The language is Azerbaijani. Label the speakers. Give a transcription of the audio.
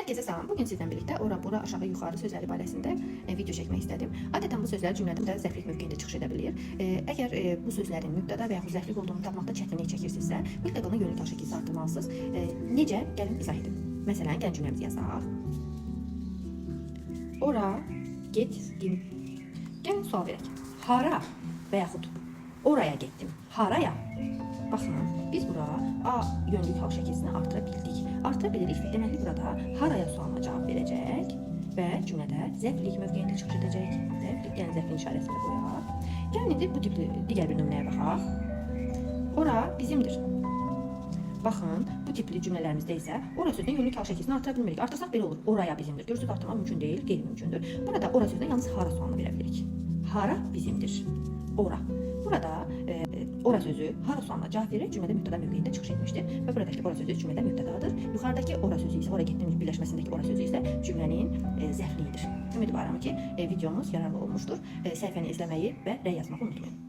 Speaker 1: Herkese salam. Bugün sizlə birlikdə ora, bura, aşağı, yuxarı sözləri barəsində video çəkmək istədim. Adətən bu sözlər cümlədə zərflik mövqeyində çıxış edə bilir. Əgər bu sözlərin mübtəda və yaxud zərflik olduğunu tapmaqda çətinlik çəkirsinizsə, mütləq ona yönlük şəkildə artırmalısınız. Necə? Gəlin izah edin. Məsələn, gəlin cümləmizi yazaq. Ora getdim. Gəlin sual verək. Hara və yaxud oraya getdim. Haraya? Baxın, biz bura A yönlük hal şəkilini artıra bildik. Artıra bilirik. Deməli burada haraya sualına cavab verəcək və cümlədə zərflik mövqeyində çıxış edəcək. Zərflik, yəni zərfin işarəsini qoyaq. Gəlin indi bu tipli digər bir nümunəyə baxaq. Ora bizimdir. Baxın, bu tipli cümlələrimizdə isə ora sözünün yönlük hal şəkilini artıra bilmirik. Artırsaq belə olur. Oraya bizimdir. Görürsünüz, artırmaq mümkün deyil, qeyri-mümkündür. Burada ora sözünə yalnız hara sualını verə bilirik. Hara bizimdir. Ora. Burada ora sözü hara sualına cavab verərək cümlədə mübtəda mövqeyində çıxış etmişdir və buradakı ora sözü cümlədə mübtədadır. Yuxarıdakı ora sözü isə ora getdiyimiz birləşməsindəki ora sözü isə cümlənin zərfliyidir. Ümidvaram ki, videomuz yararlı olmuşdur. Səhifəni izləməyi və rəy yazmağı unutmayın.